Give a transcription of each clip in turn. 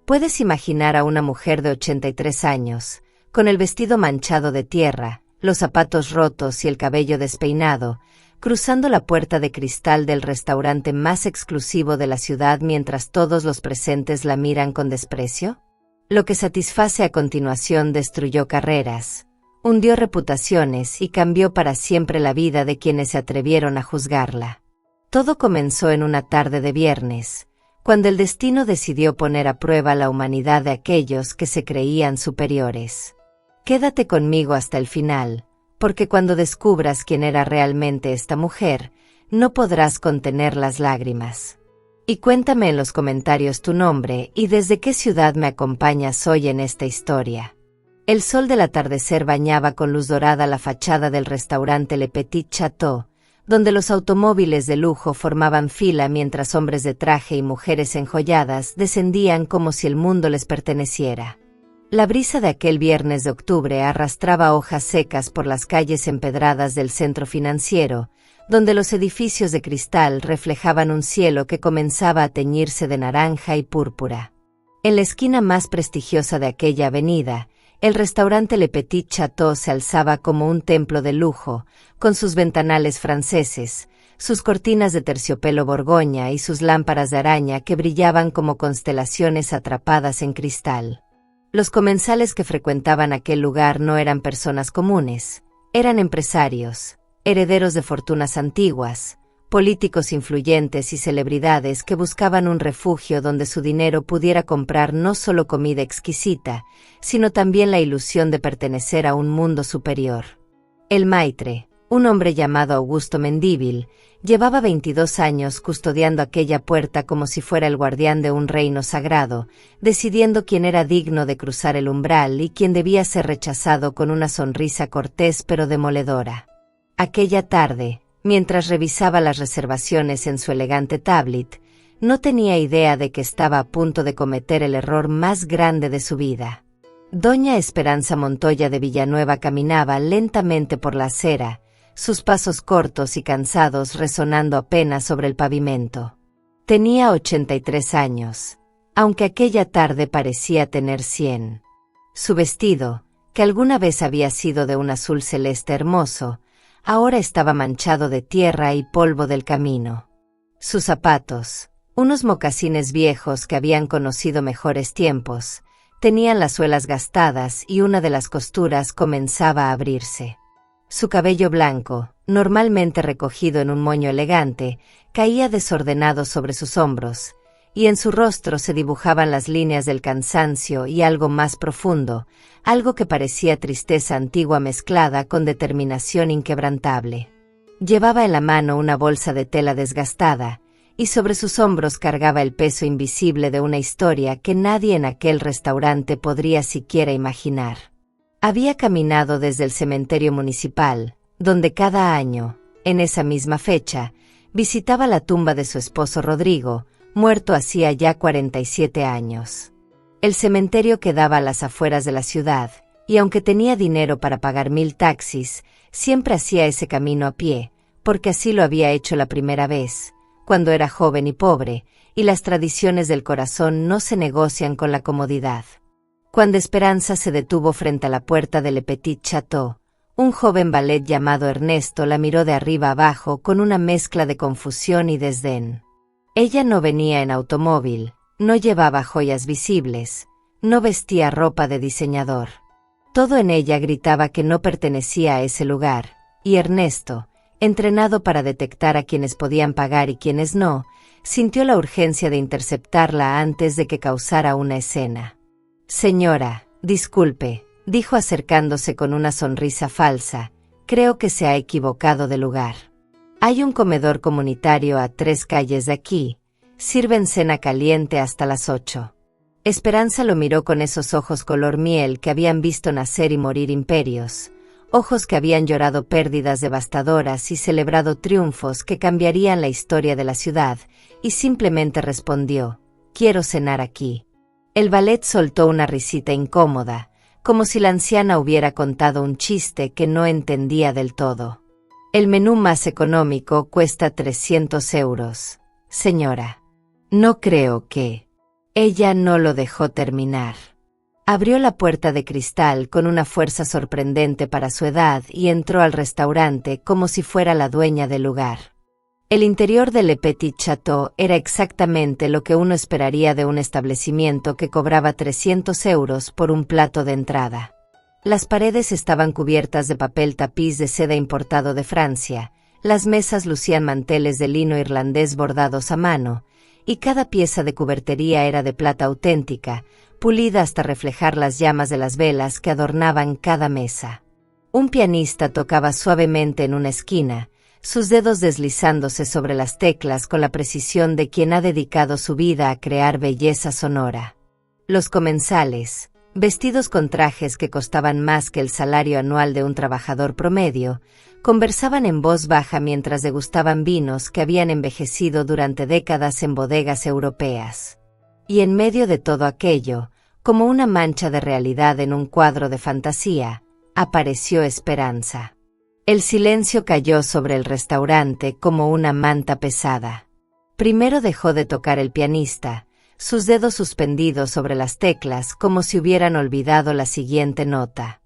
Puedes imaginar a una mujer de 83 años, con el vestido manchado de tierra, los zapatos rotos y el cabello despeinado, cruzando la puerta de cristal del restaurante más exclusivo de la ciudad mientras todos los presentes la miran con desprecio. Lo que satisface a continuación destruyó carreras, hundió reputaciones y cambió para siempre la vida de quienes se atrevieron a juzgarla. Todo comenzó en una tarde de viernes, cuando el destino decidió poner a prueba la humanidad de aquellos que se creían superiores. Quédate conmigo hasta el final, porque cuando descubras quién era realmente esta mujer, no podrás contener las lágrimas. Y cuéntame en los comentarios tu nombre y desde qué ciudad me acompañas hoy en esta historia. El sol del atardecer bañaba con luz dorada la fachada del restaurante Le Petit Chateau, donde los automóviles de lujo formaban fila mientras hombres de traje y mujeres enjolladas descendían como si el mundo les perteneciera. La brisa de aquel viernes de octubre arrastraba hojas secas por las calles empedradas del centro financiero, donde los edificios de cristal reflejaban un cielo que comenzaba a teñirse de naranja y púrpura. En la esquina más prestigiosa de aquella avenida, el restaurante Le Petit Chateau se alzaba como un templo de lujo, con sus ventanales franceses, sus cortinas de terciopelo borgoña y sus lámparas de araña que brillaban como constelaciones atrapadas en cristal. Los comensales que frecuentaban aquel lugar no eran personas comunes, eran empresarios, herederos de fortunas antiguas, políticos influyentes y celebridades que buscaban un refugio donde su dinero pudiera comprar no solo comida exquisita, sino también la ilusión de pertenecer a un mundo superior. El maitre, un hombre llamado Augusto Mendívil, llevaba 22 años custodiando aquella puerta como si fuera el guardián de un reino sagrado, decidiendo quién era digno de cruzar el umbral y quién debía ser rechazado con una sonrisa cortés pero demoledora. Aquella tarde, mientras revisaba las reservaciones en su elegante tablet, no tenía idea de que estaba a punto de cometer el error más grande de su vida. Doña Esperanza Montoya de Villanueva caminaba lentamente por la acera, sus pasos cortos y cansados resonando apenas sobre el pavimento. Tenía 83 años, aunque aquella tarde parecía tener 100. Su vestido, que alguna vez había sido de un azul celeste hermoso, ahora estaba manchado de tierra y polvo del camino. Sus zapatos, unos mocasines viejos que habían conocido mejores tiempos, tenían las suelas gastadas y una de las costuras comenzaba a abrirse. Su cabello blanco, normalmente recogido en un moño elegante, caía desordenado sobre sus hombros, y en su rostro se dibujaban las líneas del cansancio y algo más profundo, algo que parecía tristeza antigua mezclada con determinación inquebrantable. Llevaba en la mano una bolsa de tela desgastada, y sobre sus hombros cargaba el peso invisible de una historia que nadie en aquel restaurante podría siquiera imaginar. Había caminado desde el cementerio municipal, donde cada año, en esa misma fecha, visitaba la tumba de su esposo Rodrigo, muerto hacía ya 47 años. El cementerio quedaba a las afueras de la ciudad, y aunque tenía dinero para pagar 1000 taxis, siempre hacía ese camino a pie, porque así lo había hecho la primera vez, cuando era joven y pobre, y las tradiciones del corazón no se negocian con la comodidad. Cuando Esperanza se detuvo frente a la puerta de Le Petit Chateau, un joven valet llamado Ernesto la miró de arriba abajo con una mezcla de confusión y desdén. Ella no venía en automóvil, no llevaba joyas visibles, no vestía ropa de diseñador. Todo en ella gritaba que no pertenecía a ese lugar, y Ernesto, entrenado para detectar a quienes podían pagar y quienes no, sintió la urgencia de interceptarla antes de que causara una escena. «Señora, disculpe», dijo acercándose con una sonrisa falsa, «creo que se ha equivocado de lugar. Hay un comedor comunitario a 3 calles de aquí, sirven cena caliente hasta las 8. Esperanza lo miró con esos ojos color miel que habían visto nacer y morir imperios, ojos que habían llorado pérdidas devastadoras y celebrado triunfos que cambiarían la historia de la ciudad, y simplemente respondió, «Quiero cenar aquí». El valet soltó una risita incómoda, como si la anciana hubiera contado un chiste que no entendía del todo. «El menú más económico cuesta 300 euros, señora. No creo que...». Ella no lo dejó terminar. Abrió la puerta de cristal con una fuerza sorprendente para su edad y entró al restaurante como si fuera la dueña del lugar. El interior de Le Petit Château era exactamente lo que uno esperaría de un establecimiento que cobraba 300 euros por un plato de entrada. Las paredes estaban cubiertas de papel tapiz de seda importado de Francia, las mesas lucían manteles de lino irlandés bordados a mano, y cada pieza de cubertería era de plata auténtica, pulida hasta reflejar las llamas de las velas que adornaban cada mesa. Un pianista tocaba suavemente en una esquina, sus dedos deslizándose sobre las teclas con la precisión de quien ha dedicado su vida a crear belleza sonora. Los comensales, vestidos con trajes que costaban más que el salario anual de un trabajador promedio, conversaban en voz baja mientras degustaban vinos que habían envejecido durante décadas en bodegas europeas. Y en medio de todo aquello, como una mancha de realidad en un cuadro de fantasía, apareció Esperanza. El silencio cayó sobre el restaurante como una manta pesada. Primero dejó de tocar el pianista, sus dedos suspendidos sobre las teclas como si hubieran olvidado la siguiente nota.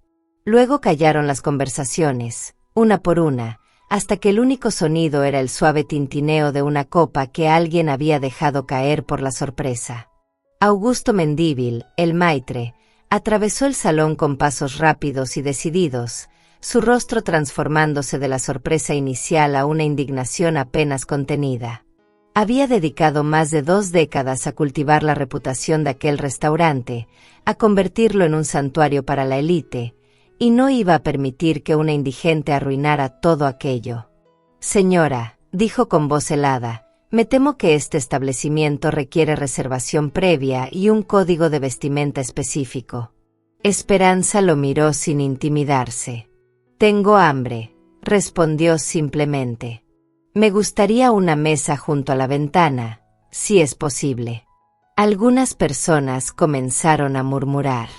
Luego callaron las conversaciones, una por una, hasta que el único sonido era el suave tintineo de una copa que alguien había dejado caer por la sorpresa. Augusto Mendívil, el maitre, atravesó el salón con pasos rápidos y decididos, su rostro transformándose de la sorpresa inicial a una indignación apenas contenida. Había dedicado más de 2 décadas a cultivar la reputación de aquel restaurante, a convertirlo en un santuario para la élite, y no iba a permitir que una indigente arruinara todo aquello. Señora, dijo con voz helada, me temo que este establecimiento requiere reservación previa y un código de vestimenta específico. Esperanza lo miró sin intimidarse. Tengo hambre, respondió simplemente. Me gustaría una mesa junto a la ventana, si es posible. Algunas personas comenzaron a murmurar.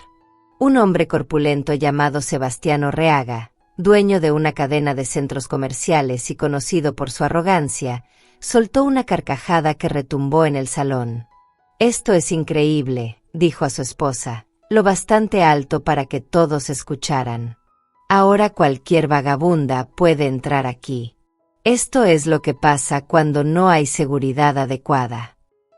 Un hombre corpulento llamado Sebastián Orreaga, dueño de una cadena de centros comerciales y conocido por su arrogancia, soltó una carcajada que retumbó en el salón. Esto es increíble, dijo a su esposa, lo bastante alto para que todos escucharan. Ahora cualquier vagabunda puede entrar aquí. Esto es lo que pasa cuando no hay seguridad adecuada.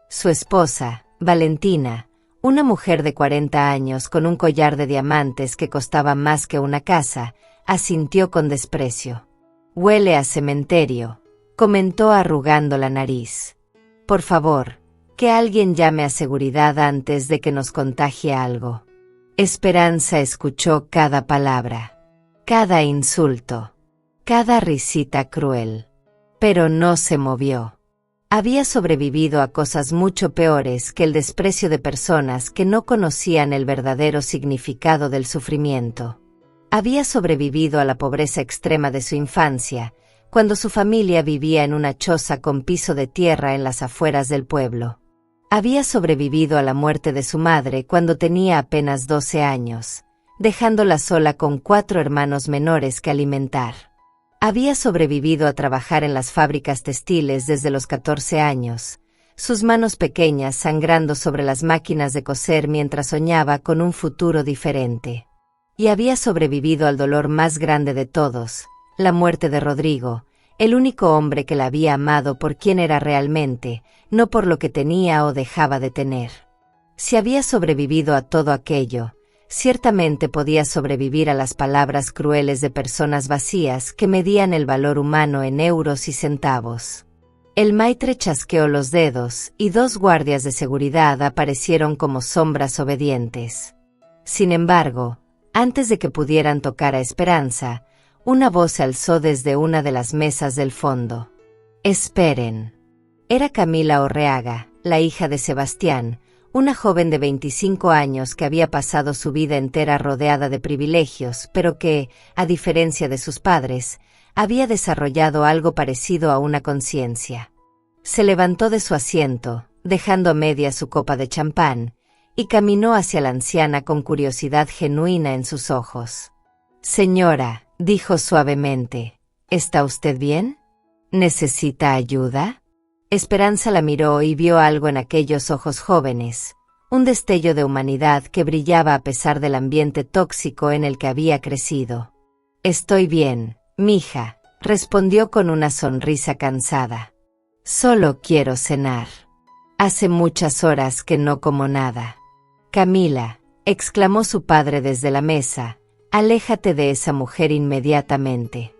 Su esposa, Valentina, una mujer de 40 años con un collar de diamantes que costaba más que una casa, asintió con desprecio. Huele a cementerio, comentó arrugando la nariz. Por favor, que alguien llame a seguridad antes de que nos contagie algo. Esperanza escuchó cada palabra. Cada insulto, cada risita cruel, pero no se movió. Había sobrevivido a cosas mucho peores que el desprecio de personas que no conocían el verdadero significado del sufrimiento. Había sobrevivido a la pobreza extrema de su infancia, cuando su familia vivía en una choza con piso de tierra en las afueras del pueblo. Había sobrevivido a la muerte de su madre cuando tenía apenas 12 años. Dejándola sola con 4 hermanos menores que alimentar. Había sobrevivido a trabajar en las fábricas textiles desde los 14 años, sus manos pequeñas sangrando sobre las máquinas de coser mientras soñaba con un futuro diferente. Y había sobrevivido al dolor más grande de todos, la muerte de Rodrigo, el único hombre que la había amado por quien era realmente, no por lo que tenía o dejaba de tener. Si había sobrevivido a todo aquello, ciertamente podía sobrevivir a las palabras crueles de personas vacías que medían el valor humano en euros y centavos. El maitre chasqueó los dedos y 2 guardias de seguridad aparecieron como sombras obedientes. Sin embargo, antes de que pudieran tocar a Esperanza, una voz se alzó desde una de las mesas del fondo. «Esperen». Era Camila Orreaga, la hija de Sebastián, una joven de 25 años que había pasado su vida entera rodeada de privilegios, pero que, a diferencia de sus padres, había desarrollado algo parecido a una conciencia. Se levantó de su asiento, dejando a media su copa de champán, y caminó hacia la anciana con curiosidad genuina en sus ojos. «Señora», dijo suavemente, «¿está usted bien? ¿Necesita ayuda?» Esperanza la miró y vio algo en aquellos ojos jóvenes, un destello de humanidad que brillaba a pesar del ambiente tóxico en el que había crecido. «Estoy bien, mija», respondió con una sonrisa cansada. «Solo quiero cenar. Hace muchas horas que no como nada». «Camila», exclamó su padre desde la mesa, «aléjate de esa mujer inmediatamente.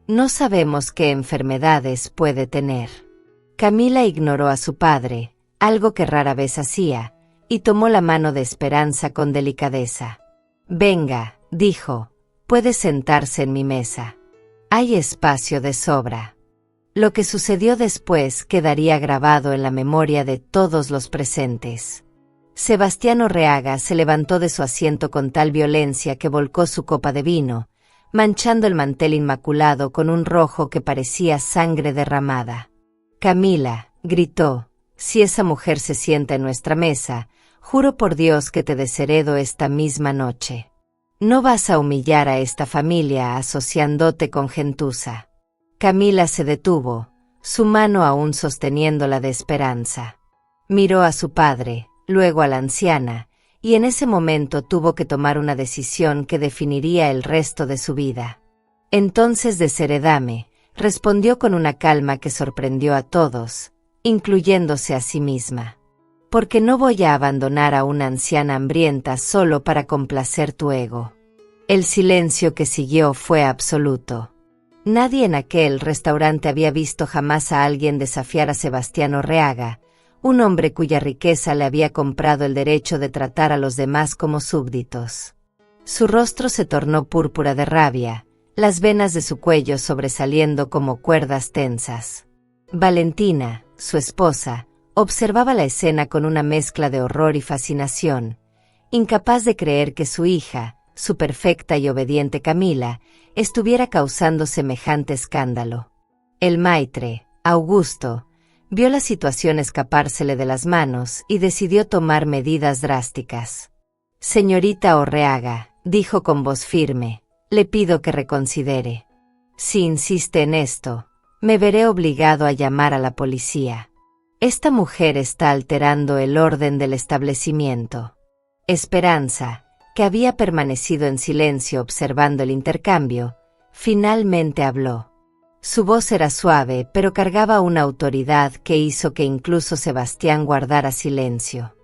No sabemos qué enfermedades puede tener». Camila ignoró a su padre, algo que rara vez hacía, y tomó la mano de Esperanza con delicadeza. «Venga», dijo, «puede sentarse en mi mesa. Hay espacio de sobra». Lo que sucedió después quedaría grabado en la memoria de todos los presentes. Sebastián Orreaga se levantó de su asiento con tal violencia que volcó su copa de vino, manchando el mantel inmaculado con un rojo que parecía sangre derramada. «Camila», gritó, «si esa mujer se sienta en nuestra mesa, juro por Dios que te desheredo esta misma noche. No vas a humillar a esta familia asociándote con gentuza». Camila se detuvo, su mano aún sosteniendo la de Esperanza. Miró a su padre, luego a la anciana, y en ese momento tuvo que tomar una decisión que definiría el resto de su vida. «Entonces desheredame», respondió con una calma que sorprendió a todos, incluyéndose a sí misma. «Porque no voy a abandonar a una anciana hambrienta solo para complacer tu ego». El silencio que siguió fue absoluto. Nadie en aquel restaurante había visto jamás a alguien desafiar a Sebastián Orreaga, un hombre cuya riqueza le había comprado el derecho de tratar a los demás como súbditos. Su rostro se tornó púrpura de rabia, las venas de su cuello sobresaliendo como cuerdas tensas. Valentina, su esposa, observaba la escena con una mezcla de horror y fascinación, incapaz de creer que su hija, su perfecta y obediente Camila, estuviera causando semejante escándalo. El maitre, Augusto, vio la situación escapársele de las manos y decidió tomar medidas drásticas. «Señorita Orreaga», dijo con voz firme, «le pido que reconsidere. Si insiste en esto, me veré obligado a llamar a la policía. Esta mujer está alterando el orden del establecimiento». Esperanza, que había permanecido en silencio observando el intercambio, finalmente habló. Su voz era suave, pero cargaba una autoridad que hizo que incluso Sebastián guardara silencio.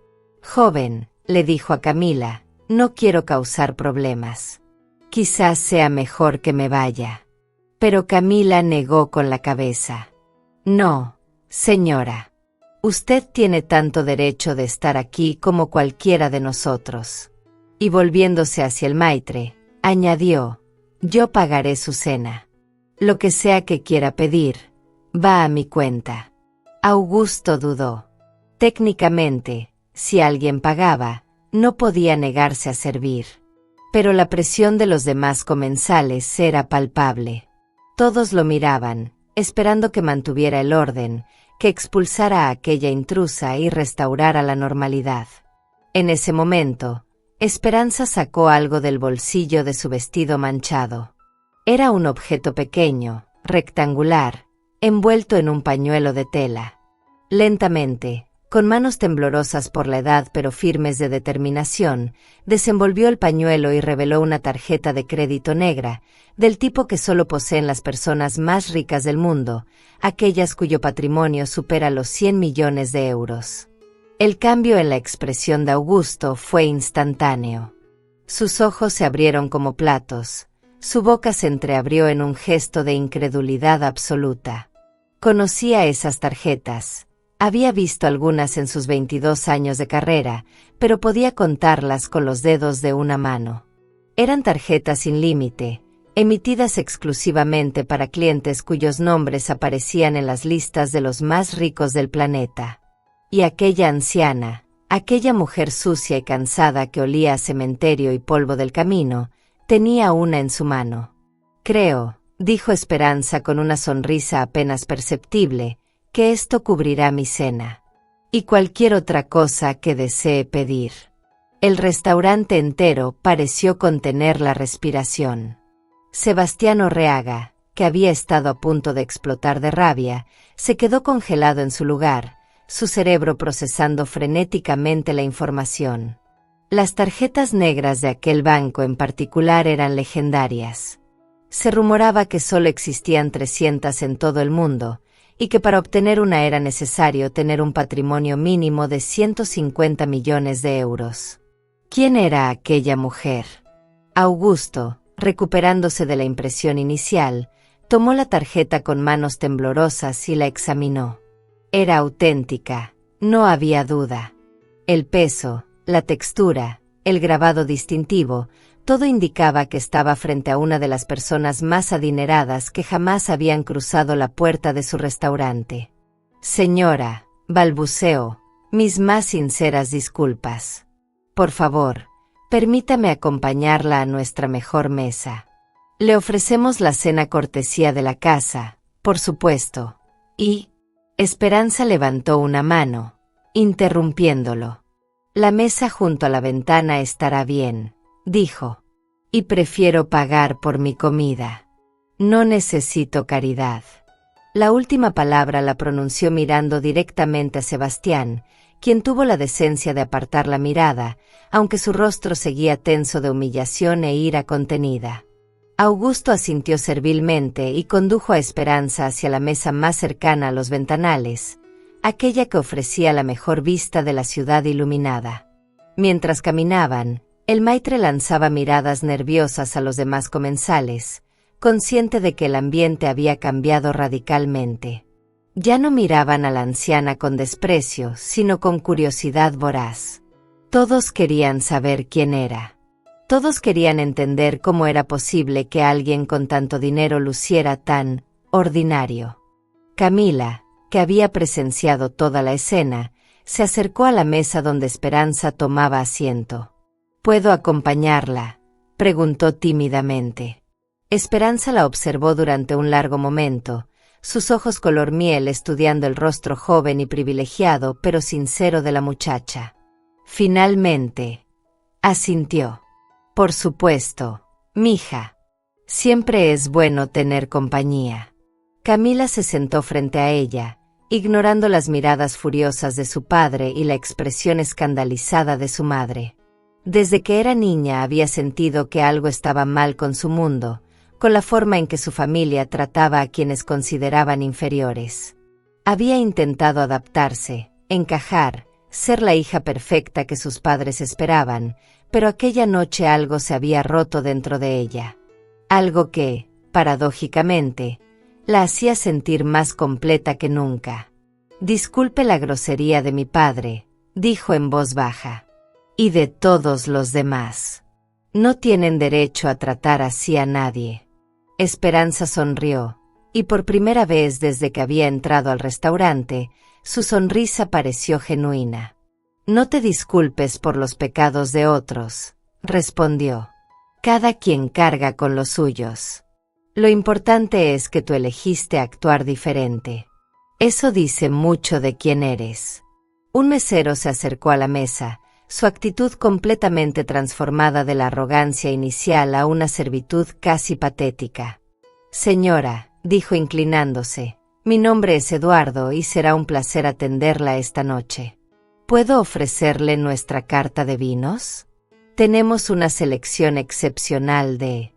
«Joven», le dijo a Camila, «no quiero causar problemas. Quizás sea mejor que me vaya». Pero Camila negó con la cabeza. «No, señora. Usted tiene tanto derecho de estar aquí como cualquiera de nosotros». Y volviéndose hacia el maitre, añadió, «yo pagaré su cena. Lo que sea que quiera pedir, va a mi cuenta». Augusto dudó. Técnicamente, si alguien pagaba, no podía negarse a servir. Pero la presión de los demás comensales era palpable. Todos lo miraban, esperando que mantuviera el orden, que expulsara a aquella intrusa y restaurara la normalidad. En ese momento, Esperanza sacó algo del bolsillo de su vestido manchado. Era un objeto pequeño, rectangular, envuelto en un pañuelo de tela. Lentamente, con manos temblorosas por la edad pero firmes de determinación, desenvolvió el pañuelo y reveló una tarjeta de crédito negra, del tipo que solo poseen las personas más ricas del mundo, aquellas cuyo patrimonio supera los 100 millones de euros. El cambio en la expresión de Augusto fue instantáneo. Sus ojos se abrieron como platos, su boca se entreabrió en un gesto de incredulidad absoluta. Conocía esas tarjetas. Había visto algunas en sus 22 años de carrera, pero podía contarlas con los dedos de una mano. Eran tarjetas sin límite, emitidas exclusivamente para clientes cuyos nombres aparecían en las listas de los más ricos del planeta. Y aquella anciana, aquella mujer sucia y cansada que olía a cementerio y polvo del camino, tenía una en su mano. «Creo», dijo Esperanza con una sonrisa apenas perceptible, «que esto cubrirá mi cena. Y cualquier otra cosa que desee pedir». El restaurante entero pareció contener la respiración. Sebastián Orreaga, que había estado a punto de explotar de rabia, se quedó congelado en su lugar, su cerebro procesando frenéticamente la información. Las tarjetas negras de aquel banco en particular eran legendarias. Se rumoraba que solo existían 300 en todo el mundo, y que para obtener una era necesario tener un patrimonio mínimo de 150 millones de euros. ¿Quién era aquella mujer? Augusto, recuperándose de la impresión inicial, tomó la tarjeta con manos temblorosas y la examinó. Era auténtica, no había duda. El peso, la textura, el grabado distintivo, todo indicaba que estaba frente a una de las personas más adineradas que jamás habían cruzado la puerta de su restaurante. Señora, balbuceó, mis más sinceras disculpas. Por favor, permítame acompañarla a nuestra mejor mesa. Le ofrecemos la cena cortesía de la casa, por supuesto. Y Esperanza levantó una mano, interrumpiéndolo. La mesa junto a la ventana estará bien, dijo. Y prefiero pagar por mi comida. No necesito caridad. La última palabra la pronunció mirando directamente a Sebastián, quien tuvo la decencia de apartar la mirada, aunque su rostro seguía tenso de humillación e ira contenida. Augusto asintió servilmente y condujo a Esperanza hacia la mesa más cercana a los ventanales, aquella que ofrecía la mejor vista de la ciudad iluminada. Mientras caminaban, el maitre lanzaba miradas nerviosas a los demás comensales, consciente de que el ambiente había cambiado radicalmente. Ya no miraban a la anciana con desprecio, sino con curiosidad voraz. Todos querían saber quién era. Todos querían entender cómo era posible que alguien con tanto dinero luciera tan ordinario. Camila, que había presenciado toda la escena, se acercó a la mesa donde Esperanza tomaba asiento. ¿Puedo acompañarla?, preguntó tímidamente. Esperanza la observó durante un largo momento, sus ojos color miel estudiando el rostro joven y privilegiado pero sincero de la muchacha. Finalmente, asintió. Por supuesto, mija. Siempre es bueno tener compañía. Camila se sentó frente a ella, ignorando las miradas furiosas de su padre y la expresión escandalizada de su madre. Desde que era niña había sentido que algo estaba mal con su mundo, con la forma en que su familia trataba a quienes consideraban inferiores. Había intentado adaptarse, encajar, ser la hija perfecta que sus padres esperaban, pero aquella noche algo se había roto dentro de ella. Algo que, paradójicamente, la hacía sentir más completa que nunca. Disculpe la grosería de mi padre, dijo en voz baja. Y de todos los demás. No tienen derecho a tratar así a nadie. Esperanza sonrió, y por primera vez desde que había entrado al restaurante, su sonrisa pareció genuina. No te disculpes por los pecados de otros, respondió. Cada quien carga con los suyos. Lo importante es que tú elegiste actuar diferente. Eso dice mucho de quién eres. Un mesero se acercó a la mesa, su actitud completamente transformada de la arrogancia inicial a una servitud casi patética. Señora, dijo inclinándose, mi nombre es Eduardo y será un placer atenderla esta noche. ¿Puedo ofrecerle nuestra carta de vinos? Tenemos una selección excepcional de...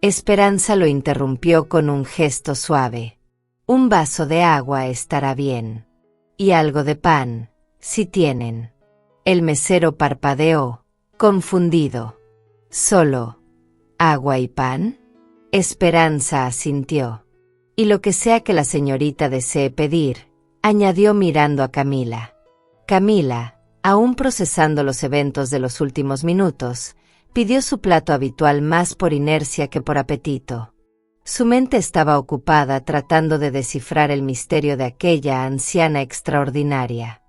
Esperanza lo interrumpió con un gesto suave. Un vaso de agua estará bien. Y algo de pan, si tienen. El mesero parpadeó, confundido. ¿Solo agua y pan? Esperanza asintió. Y lo que sea que la señorita desee pedir, añadió mirando a Camila. Camila, aún procesando los eventos de los últimos minutos, pidió su plato habitual más por inercia que por apetito. Su mente estaba ocupada tratando de descifrar el misterio de aquella anciana extraordinaria.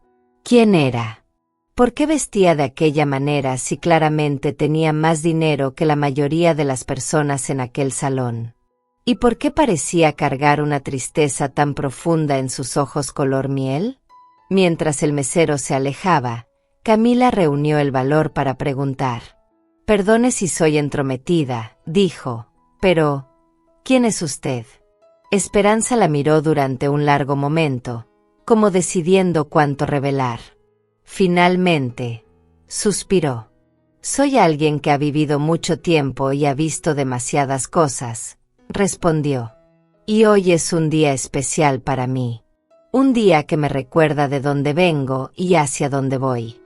¿Quién era? ¿Por qué vestía de aquella manera si claramente tenía más dinero que la mayoría de las personas en aquel salón? ¿Y por qué parecía cargar una tristeza tan profunda en sus ojos color miel? Mientras el mesero se alejaba, Camila reunió el valor para preguntar. Perdone si soy entrometida, dijo, pero... ¿Quién es usted? Esperanza la miró durante un largo momento, como decidiendo cuánto revelar. Finalmente, suspiró. Soy alguien que ha vivido mucho tiempo y ha visto demasiadas cosas, respondió. Y hoy es un día especial para mí. Un día que me recuerda de dónde vengo y hacia dónde voy.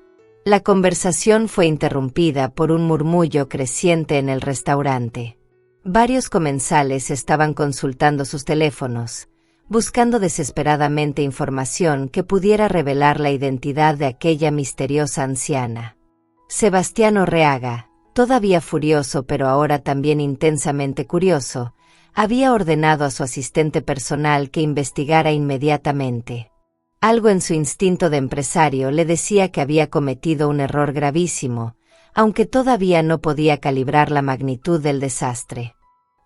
La conversación fue interrumpida por un murmullo creciente en el restaurante. Varios comensales estaban consultando sus teléfonos, buscando desesperadamente información que pudiera revelar la identidad de aquella misteriosa anciana. Sebastián Orreaga, todavía furioso pero ahora también intensamente curioso, había ordenado a su asistente personal que investigara inmediatamente. Algo en su instinto de empresario le decía que había cometido un error gravísimo, aunque todavía no podía calibrar la magnitud del desastre.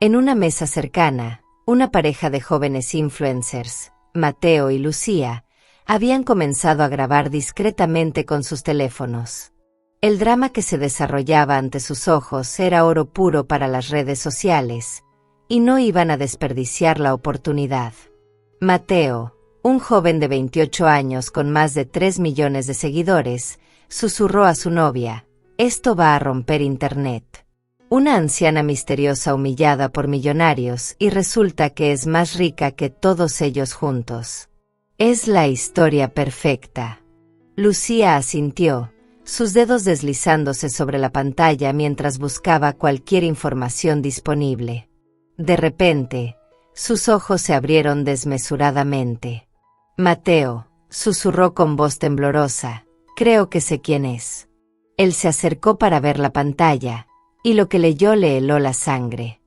En una mesa cercana, una pareja de jóvenes influencers, Mateo y Lucía, habían comenzado a grabar discretamente con sus teléfonos. El drama que se desarrollaba ante sus ojos era oro puro para las redes sociales, y no iban a desperdiciar la oportunidad. Mateo, un joven de 28 años con más de 3 millones de seguidores, susurró a su novia: «Esto va a romper Internet». Una anciana misteriosa humillada por millonarios y resulta que es más rica que todos ellos juntos. Es la historia perfecta. Lucía asintió, sus dedos deslizándose sobre la pantalla mientras buscaba cualquier información disponible. De repente, sus ojos se abrieron desmesuradamente. «Mateo», susurró con voz temblorosa, «creo que sé quién es». Él se acercó para ver la pantalla, y lo que leyó le heló la sangre.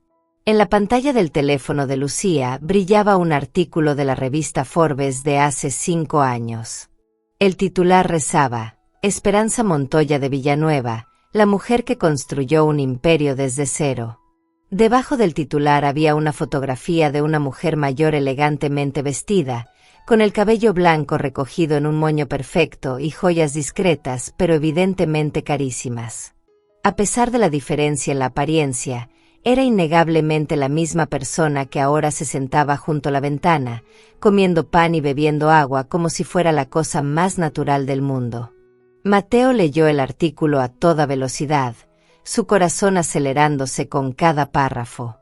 En la pantalla del teléfono de Lucía brillaba un artículo de la revista Forbes de hace 5 años. El titular rezaba: «Esperanza Montoya de Villanueva, la mujer que construyó un imperio desde cero». Debajo del titular había una fotografía de una mujer mayor elegantemente vestida, con el cabello blanco recogido en un moño perfecto y joyas discretas pero evidentemente carísimas. A pesar de la diferencia en la apariencia, era innegablemente la misma persona que ahora se sentaba junto a la ventana, comiendo pan y bebiendo agua como si fuera la cosa más natural del mundo. Mateo leyó el artículo a toda velocidad, su corazón acelerándose con cada párrafo.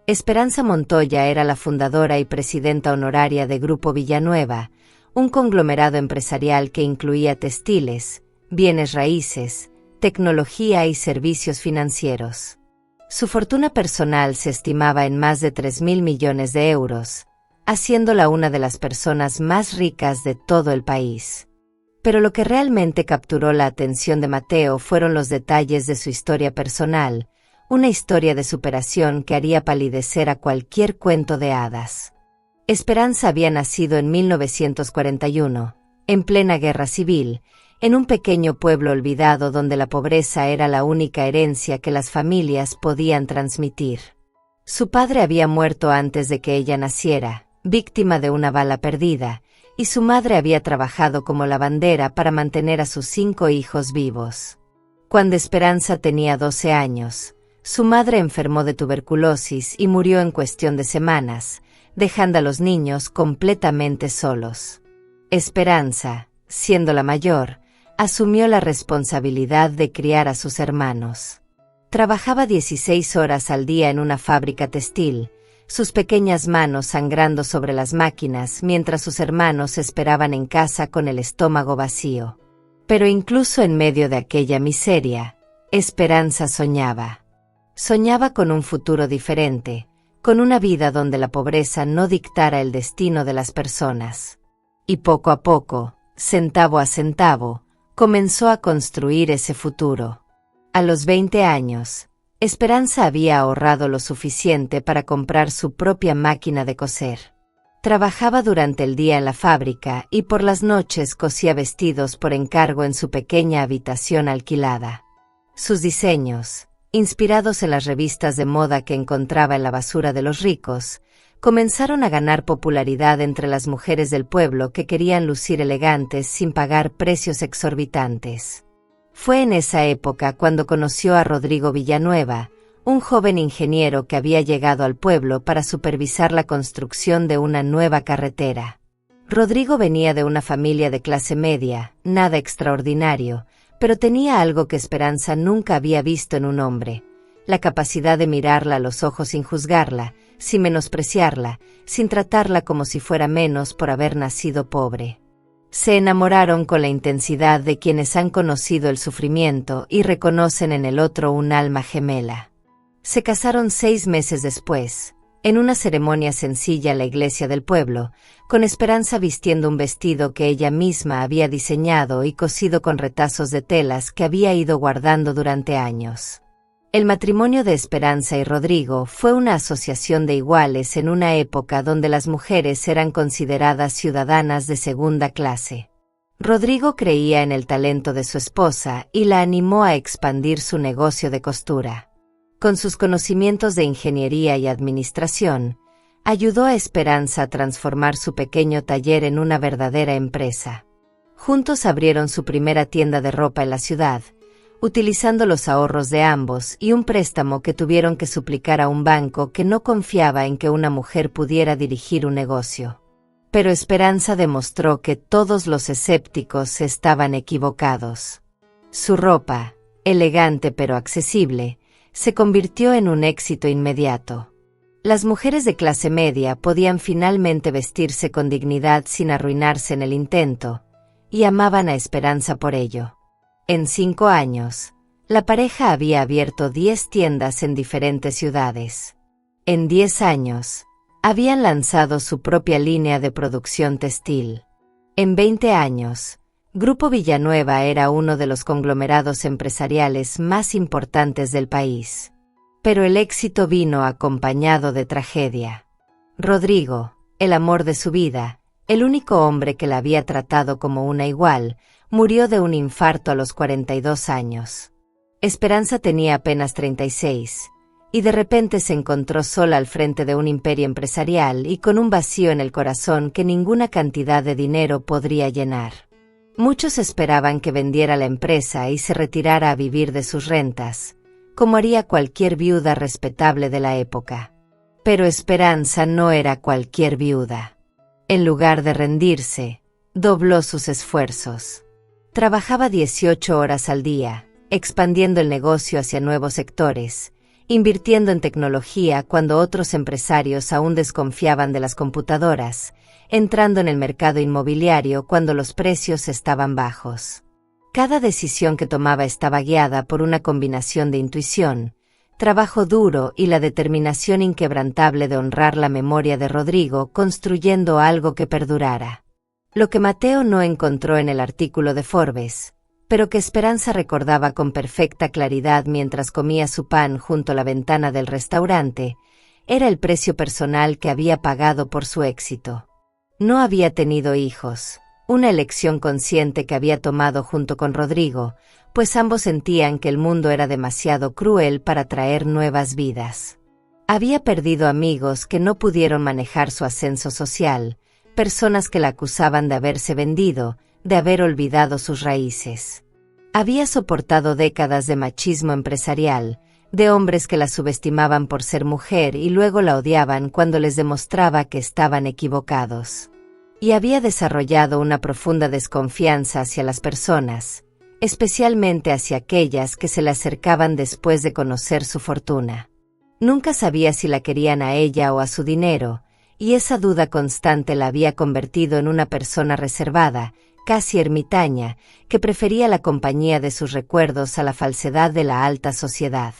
Esperanza Montoya era la fundadora y presidenta honoraria de Grupo Villanueva, un conglomerado empresarial que incluía textiles, bienes raíces, tecnología y servicios financieros. Su fortuna personal se estimaba en más de 3.000 millones de euros, haciéndola una de las personas más ricas de todo el país. Pero lo que realmente capturó la atención de Mateo fueron los detalles de su historia personal, una historia de superación que haría palidecer a cualquier cuento de hadas. Esperanza había nacido en 1941, en plena guerra civil, en un pequeño pueblo olvidado donde la pobreza era la única herencia que las familias podían transmitir. Su padre había muerto antes de que ella naciera, víctima de una bala perdida, y su madre había trabajado como lavandera para mantener a sus 5 hijos vivos. Cuando Esperanza tenía 12 años, su madre enfermó de tuberculosis y murió en cuestión de semanas, dejando a los niños completamente solos. Esperanza, siendo la mayor, asumió la responsabilidad de criar a sus hermanos. Trabajaba 16 horas al día en una fábrica textil, sus pequeñas manos sangrando sobre las máquinas mientras sus hermanos esperaban en casa con el estómago vacío. Pero incluso en medio de aquella miseria, Esperanza soñaba. Soñaba con un futuro diferente, con una vida donde la pobreza no dictara el destino de las personas. Y poco a poco, centavo a centavo, comenzó a construir ese futuro. A los 20 años, Esperanza había ahorrado lo suficiente para comprar su propia máquina de coser. Trabajaba durante el día en la fábrica y por las noches cosía vestidos por encargo en su pequeña habitación alquilada. Sus diseños, inspirados en las revistas de moda que encontraba en la basura de los ricos, comenzaron a ganar popularidad entre las mujeres del pueblo que querían lucir elegantes sin pagar precios exorbitantes. Fue en esa época cuando conoció a Rodrigo Villanueva, un joven ingeniero que había llegado al pueblo para supervisar la construcción de una nueva carretera. Rodrigo venía de una familia de clase media, nada extraordinario, pero tenía algo que Esperanza nunca había visto en un hombre: la capacidad de mirarla a los ojos sin juzgarla, sin menospreciarla, sin tratarla como si fuera menos por haber nacido pobre. Se enamoraron con la intensidad de quienes han conocido el sufrimiento y reconocen en el otro un alma gemela. Se casaron 6 meses después, en una ceremonia sencilla en la iglesia del pueblo, con Esperanza vistiendo un vestido que ella misma había diseñado y cosido con retazos de telas que había ido guardando durante años. El matrimonio de Esperanza y Rodrigo fue una asociación de iguales en una época donde las mujeres eran consideradas ciudadanas de segunda clase. Rodrigo creía en el talento de su esposa y la animó a expandir su negocio de costura. Con sus conocimientos de ingeniería y administración, ayudó a Esperanza a transformar su pequeño taller en una verdadera empresa. Juntos abrieron su primera tienda de ropa en la ciudad, utilizando los ahorros de ambos y un préstamo que tuvieron que suplicar a un banco que no confiaba en que una mujer pudiera dirigir un negocio. Pero Esperanza demostró que todos los escépticos estaban equivocados. Su ropa, elegante pero accesible, se convirtió en un éxito inmediato. Las mujeres de clase media podían finalmente vestirse con dignidad sin arruinarse en el intento, y amaban a Esperanza por ello. En 5 años, la pareja había abierto 10 tiendas en diferentes ciudades. En 10 años, habían lanzado su propia línea de producción textil. En 20 años, Grupo Villanueva era uno de los conglomerados empresariales más importantes del país. Pero el éxito vino acompañado de tragedia. Rodrigo, el amor de su vida, el único hombre que la había tratado como una igual, murió de un infarto a los 42 años. Esperanza tenía apenas 36, y de repente se encontró sola al frente de un imperio empresarial y con un vacío en el corazón que ninguna cantidad de dinero podría llenar. Muchos esperaban que vendiera la empresa y se retirara a vivir de sus rentas, como haría cualquier viuda respetable de la época. Pero Esperanza no era cualquier viuda. En lugar de rendirse, dobló sus esfuerzos. Trabajaba 18 horas al día, expandiendo el negocio hacia nuevos sectores, invirtiendo en tecnología cuando otros empresarios aún desconfiaban de las computadoras, entrando en el mercado inmobiliario cuando los precios estaban bajos. Cada decisión que tomaba estaba guiada por una combinación de intuición, trabajo duro y la determinación inquebrantable de honrar la memoria de Rodrigo construyendo algo que perdurara. Lo que Mateo no encontró en el artículo de Forbes, pero que Esperanza recordaba con perfecta claridad mientras comía su pan junto a la ventana del restaurante, era el precio personal que había pagado por su éxito. No había tenido hijos, una elección consciente que había tomado junto con Rodrigo, pues ambos sentían que el mundo era demasiado cruel para traer nuevas vidas. Había perdido amigos que no pudieron manejar su ascenso social, personas que la acusaban de haberse vendido, de haber olvidado sus raíces. Había soportado décadas de machismo empresarial, de hombres que la subestimaban por ser mujer y luego la odiaban cuando les demostraba que estaban equivocados. Y había desarrollado una profunda desconfianza hacia las personas, especialmente hacia aquellas que se le acercaban después de conocer su fortuna. Nunca sabía si la querían a ella o a su dinero, y esa duda constante la había convertido en una persona reservada, casi ermitaña, que prefería la compañía de sus recuerdos a la falsedad de la alta sociedad.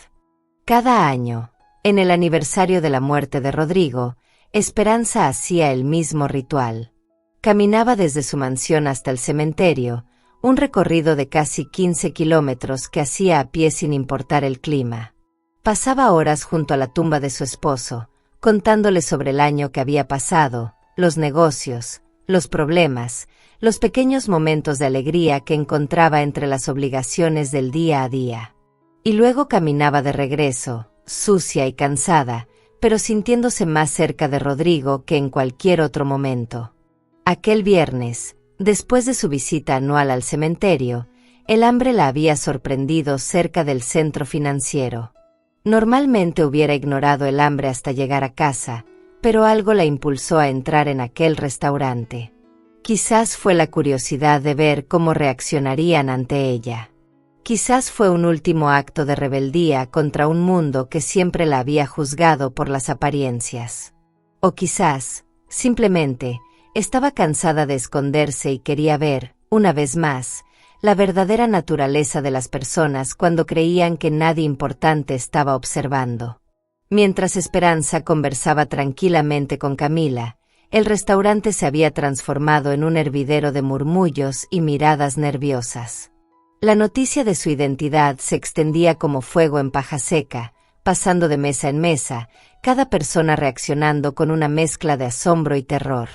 Cada año, en el aniversario de la muerte de Rodrigo, Esperanza hacía el mismo ritual. Caminaba desde su mansión hasta el cementerio, un recorrido de casi 15 kilómetros que hacía a pie sin importar el clima. Pasaba horas junto a la tumba de su esposo, contándole sobre el año que había pasado, los negocios, los problemas, los pequeños momentos de alegría que encontraba entre las obligaciones del día a día. Y luego caminaba de regreso, sucia y cansada, pero sintiéndose más cerca de Rodrigo que en cualquier otro momento. Aquel viernes, después de su visita anual al cementerio, el hambre la había sorprendido cerca del centro financiero. Normalmente hubiera ignorado el hambre hasta llegar a casa, pero algo la impulsó a entrar en aquel restaurante. Quizás fue la curiosidad de ver cómo reaccionarían ante ella. Quizás fue un último acto de rebeldía contra un mundo que siempre la había juzgado por las apariencias. O quizás, simplemente, estaba cansada de esconderse y quería ver, una vez más, la verdadera naturaleza de las personas cuando creían que nadie importante estaba observando. Mientras Esperanza conversaba tranquilamente con Camila, el restaurante se había transformado en un hervidero de murmullos y miradas nerviosas. La noticia de su identidad se extendía como fuego en paja seca, pasando de mesa en mesa, cada persona reaccionando con una mezcla de asombro y terror.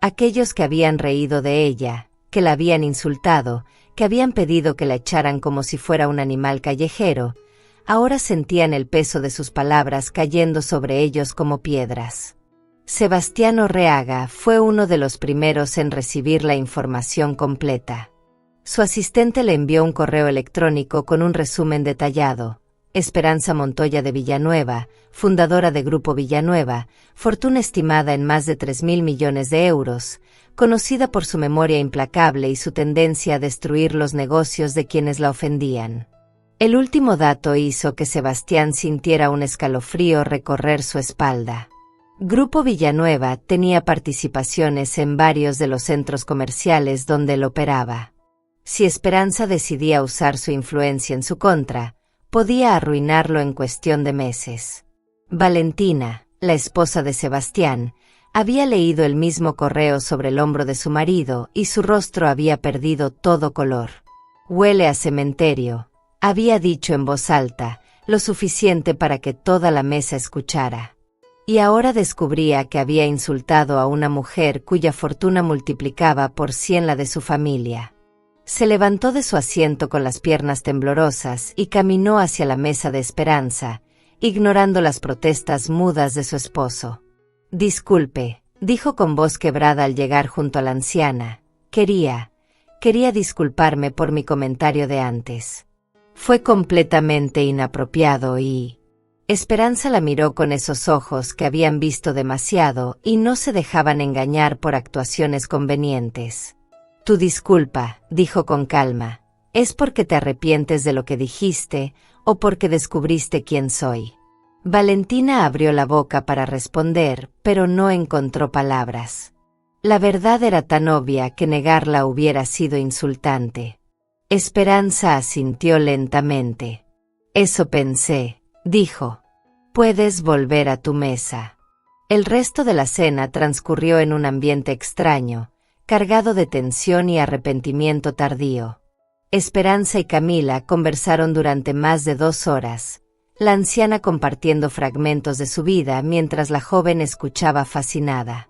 Aquellos que habían reído de ella, que la habían insultado, que habían pedido que la echaran como si fuera un animal callejero, ahora sentían el peso de sus palabras cayendo sobre ellos como piedras. Sebastián Orreaga fue uno de los primeros en recibir la información completa. Su asistente le envió un correo electrónico con un resumen detallado. Esperanza Montoya de Villanueva, fundadora de Grupo Villanueva, fortuna estimada en más de 3.000 millones de euros, conocida por su memoria implacable y su tendencia a destruir los negocios de quienes la ofendían. El último dato hizo que Sebastián sintiera un escalofrío recorrer su espalda. Grupo Villanueva tenía participaciones en varios de los centros comerciales donde él operaba. Si Esperanza decidía usar su influencia en su contra, podía arruinarlo en cuestión de meses. Valentina, la esposa de Sebastián, había leído el mismo correo sobre el hombro de su marido y su rostro había perdido todo color. «Huele a cementerio», había dicho en voz alta, lo suficiente para que toda la mesa escuchara. Y ahora descubría que había insultado a una mujer cuya fortuna multiplicaba por 100 la de su familia. Se levantó de su asiento con las piernas temblorosas y caminó hacia la mesa de Esperanza, ignorando las protestas mudas de su esposo. «Disculpe», dijo con voz quebrada al llegar junto a la anciana. Quería disculparme por mi comentario de antes. Fue completamente inapropiado y...» Esperanza la miró con esos ojos que habían visto demasiado y no se dejaban engañar por actuaciones convenientes. «Tu disculpa», dijo con calma, «¿es porque te arrepientes de lo que dijiste o porque descubriste quién soy?» Valentina abrió la boca para responder, pero no encontró palabras. La verdad era tan obvia que negarla hubiera sido insultante. Esperanza asintió lentamente. «Eso pensé», dijo. «Puedes volver a tu mesa». El resto de la cena transcurrió en un ambiente extraño, cargado de tensión y arrepentimiento tardío. Esperanza y Camila conversaron durante más de 2 horas, la anciana compartiendo fragmentos de su vida mientras la joven escuchaba fascinada.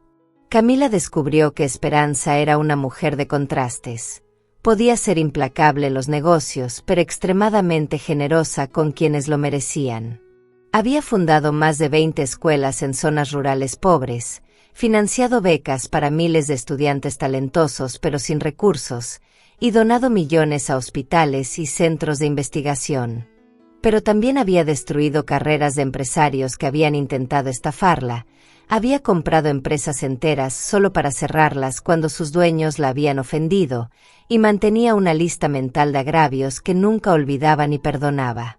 Camila descubrió que Esperanza era una mujer de contrastes. Podía ser implacable en los negocios, pero extremadamente generosa con quienes lo merecían. Había fundado más de 20 escuelas en zonas rurales pobres, financiado becas para miles de estudiantes talentosos pero sin recursos, y donado millones a hospitales y centros de investigación. Pero también había destruido carreras de empresarios que habían intentado estafarla, había comprado empresas enteras solo para cerrarlas cuando sus dueños la habían ofendido, y mantenía una lista mental de agravios que nunca olvidaba ni perdonaba.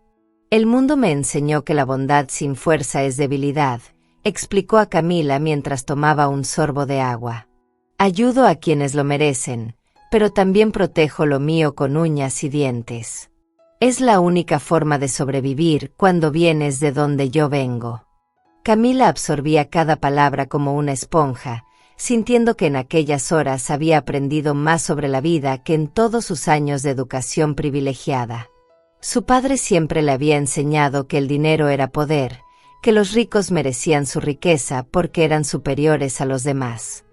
«El mundo me enseñó que la bondad sin fuerza es debilidad», explicó a Camila mientras tomaba un sorbo de agua. «Ayudo a quienes lo merecen, pero también protejo lo mío con uñas y dientes. Es la única forma de sobrevivir cuando vienes de donde yo vengo». Camila absorbía cada palabra como una esponja, sintiendo que en aquellas horas había aprendido más sobre la vida que en todos sus años de educación privilegiada. Su padre siempre le había enseñado que el dinero era poder, que los ricos merecían su riqueza porque eran superiores a los demás.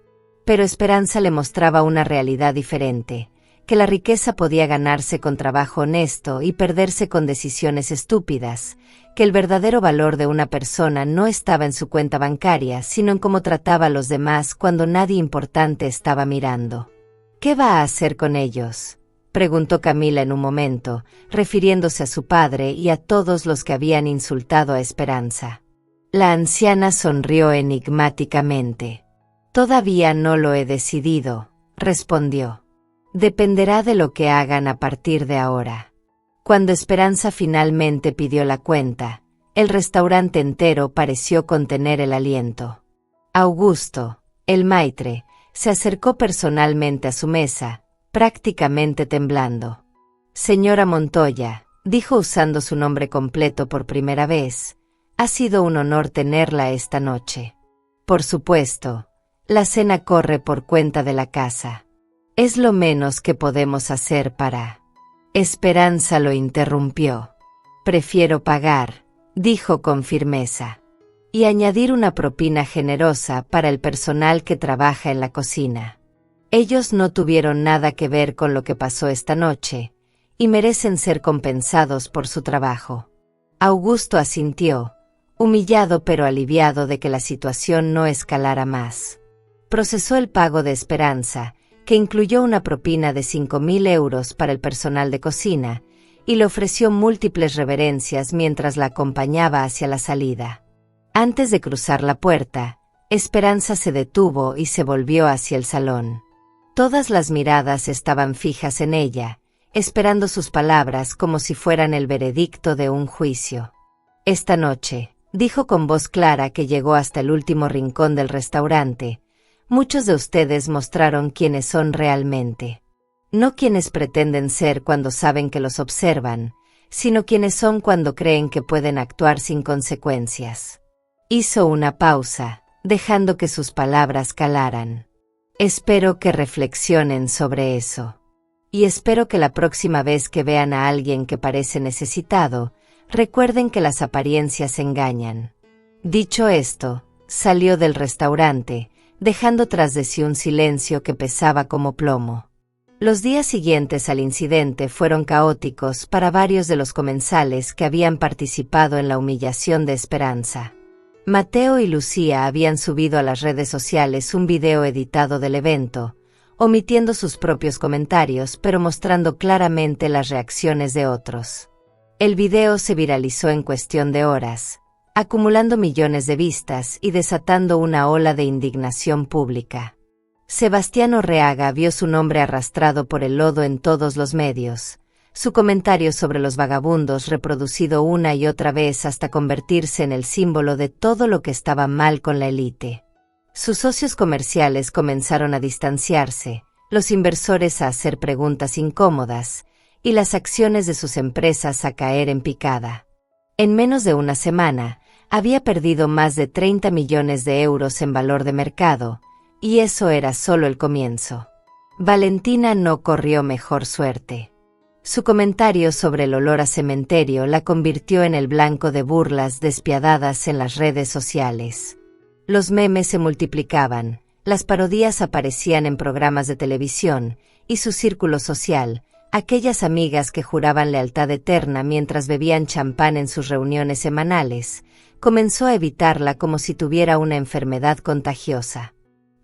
Pero Esperanza le mostraba una realidad diferente, que la riqueza podía ganarse con trabajo honesto y perderse con decisiones estúpidas, que el verdadero valor de una persona no estaba en su cuenta bancaria, sino en cómo trataba a los demás cuando nadie importante estaba mirando. «¿Qué va a hacer con ellos?», preguntó Camila en un momento, refiriéndose a su padre y a todos los que habían insultado a Esperanza. La anciana sonrió enigmáticamente. «Todavía no lo he decidido», respondió. Dependerá de lo que hagan a partir de ahora. Cuando Esperanza finalmente pidió la cuenta, el restaurante entero pareció contener el aliento. Augusto, el maitre, se acercó personalmente a su mesa, prácticamente temblando. Señora Montoya, dijo usando su nombre completo por primera vez, ha sido un honor tenerla esta noche. Por supuesto, la cena corre por cuenta de la casa. Es lo menos que podemos hacer para... Esperanza lo interrumpió. Prefiero pagar, dijo con firmeza, y añadir una propina generosa para el personal que trabaja en la cocina. Ellos no tuvieron nada que ver con lo que pasó esta noche, y merecen ser compensados por su trabajo. Augusto asintió, humillado pero aliviado de que la situación no escalara más. Procesó el pago de Esperanza, que incluyó una propina de 5.000 euros para el personal de cocina, y le ofreció múltiples reverencias mientras la acompañaba hacia la salida. Antes de cruzar la puerta, Esperanza se detuvo y se volvió hacia el salón. Todas las miradas estaban fijas en ella, esperando sus palabras como si fueran el veredicto de un juicio. Esta noche, dijo con voz clara que llegó hasta el último rincón del restaurante, muchos de ustedes mostraron quiénes son realmente. No quienes pretenden ser cuando saben que los observan, sino quienes son cuando creen que pueden actuar sin consecuencias. Hizo una pausa, dejando que sus palabras calaran. Espero que reflexionen sobre eso. Y espero que la próxima vez que vean a alguien que parece necesitado, recuerden que las apariencias engañan. Dicho esto, salió del restaurante, dejando tras de sí un silencio que pesaba como plomo. Los días siguientes al incidente fueron caóticos para varios de los comensales que habían participado en la humillación de Esperanza. Mateo y Lucía habían subido a las redes sociales un video editado del evento, omitiendo sus propios comentarios pero mostrando claramente las reacciones de otros. El video se viralizó en cuestión de horas, acumulando millones de vistas y desatando una ola de indignación pública. Sebastián Orreaga vio su nombre arrastrado por el lodo en todos los medios, su comentario sobre los vagabundos reproducido una y otra vez hasta convertirse en el símbolo de todo lo que estaba mal con la élite. Sus socios comerciales comenzaron a distanciarse, los inversores a hacer preguntas incómodas, y las acciones de sus empresas a caer en picada. En menos de una semana, había perdido más de 30 millones de euros en valor de mercado, y eso era solo el comienzo. Valentina no corrió mejor suerte. Su comentario sobre el olor a cementerio la convirtió en el blanco de burlas despiadadas en las redes sociales. Los memes se multiplicaban, las parodias aparecían en programas de televisión, y su círculo social, aquellas amigas que juraban lealtad eterna mientras bebían champán en sus reuniones semanales, comenzó a evitarla como si tuviera una enfermedad contagiosa.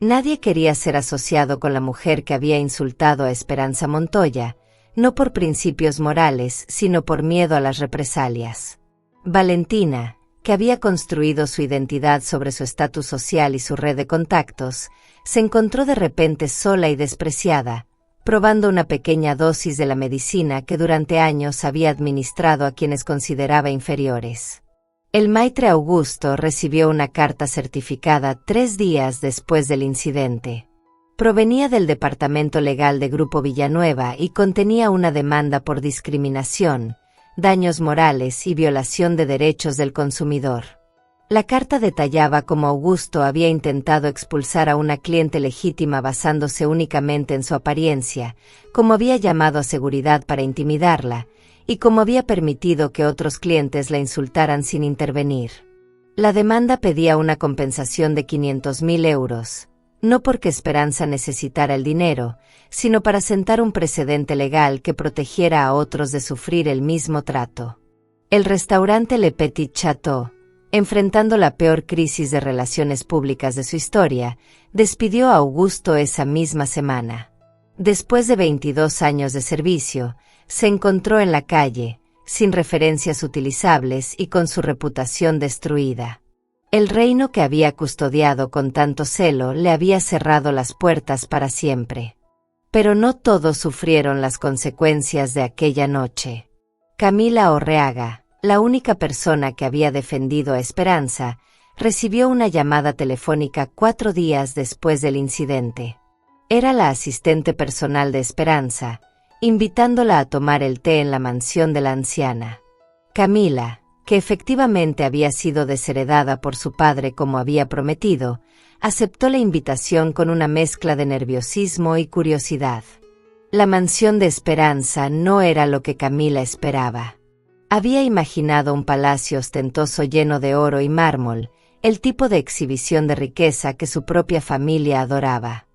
Nadie quería ser asociado con la mujer que había insultado a Esperanza Montoya, no por principios morales, sino por miedo a las represalias. Valentina, que había construido su identidad sobre su estatus social y su red de contactos, se encontró de repente sola y despreciada, probando una pequeña dosis de la medicina que durante años había administrado a quienes consideraba inferiores. El maitre Augusto recibió una carta certificada 3 días después del incidente. Provenía del Departamento Legal de Grupo Villanueva y contenía una demanda por discriminación, daños morales y violación de derechos del consumidor. La carta detallaba cómo Augusto había intentado expulsar a una cliente legítima basándose únicamente en su apariencia, cómo había llamado a seguridad para intimidarla, y cómo había permitido que otros clientes la insultaran sin intervenir. La demanda pedía una compensación de 500.000 euros, no porque Esperanza necesitara el dinero, sino para sentar un precedente legal que protegiera a otros de sufrir el mismo trato. El restaurante Le Petit Chateau, enfrentando la peor crisis de relaciones públicas de su historia, despidió a Augusto esa misma semana. Después de 22 años de servicio, se encontró en la calle, sin referencias utilizables y con su reputación destruida. El reino que había custodiado con tanto celo le había cerrado las puertas para siempre. Pero no todos sufrieron las consecuencias de aquella noche. Camila Orreaga, la única persona que había defendido a Esperanza, recibió una llamada telefónica 4 días después del incidente. Era la asistente personal de Esperanza, invitándola a tomar el té en la mansión de la anciana. Camila, que efectivamente había sido desheredada por su padre como había prometido, aceptó la invitación con una mezcla de nerviosismo y curiosidad. La mansión de Esperanza no era lo que Camila esperaba. Había imaginado un palacio ostentoso lleno de oro y mármol, el tipo de exhibición de riqueza que su propia familia adoraba.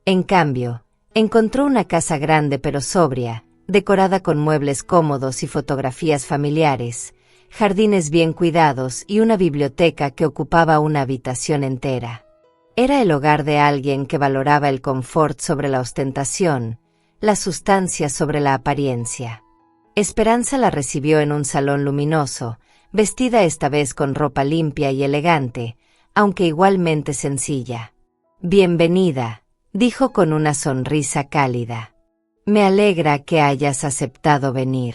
En cambio, encontró una casa grande pero sobria, decorada con muebles cómodos y fotografías familiares, jardines bien cuidados y una biblioteca que ocupaba una habitación entera. Era el hogar de alguien que valoraba el confort sobre la ostentación, la sustancia sobre la apariencia. Esperanza la recibió en un salón luminoso, vestida esta vez con ropa limpia y elegante, aunque igualmente sencilla. «Bienvenida», dijo con una sonrisa cálida. «Me alegra que hayas aceptado venir».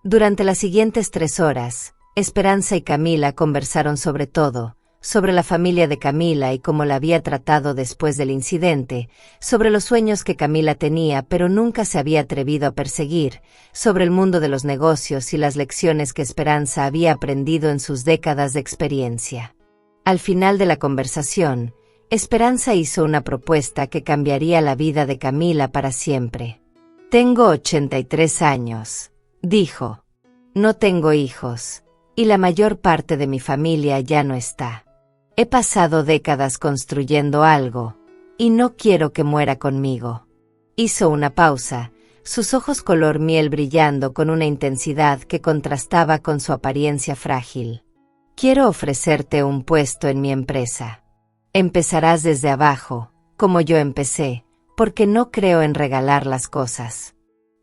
Durante las siguientes 3 horas, Esperanza y Camila conversaron sobre todo, sobre la familia de Camila y cómo la había tratado después del incidente, sobre los sueños que Camila tenía pero nunca se había atrevido a perseguir, sobre el mundo de los negocios y las lecciones que Esperanza había aprendido en sus décadas de experiencia. Al final de la conversación, Esperanza hizo una propuesta que cambiaría la vida de Camila para siempre. «Tengo 83 años», dijo. «No tengo hijos, y la mayor parte de mi familia ya no está. He pasado décadas construyendo algo, y no quiero que muera conmigo». Hizo una pausa, sus ojos color miel brillando con una intensidad que contrastaba con su apariencia frágil. «Quiero ofrecerte un puesto en mi empresa. Empezarás desde abajo, como yo empecé, porque no creo en regalar las cosas.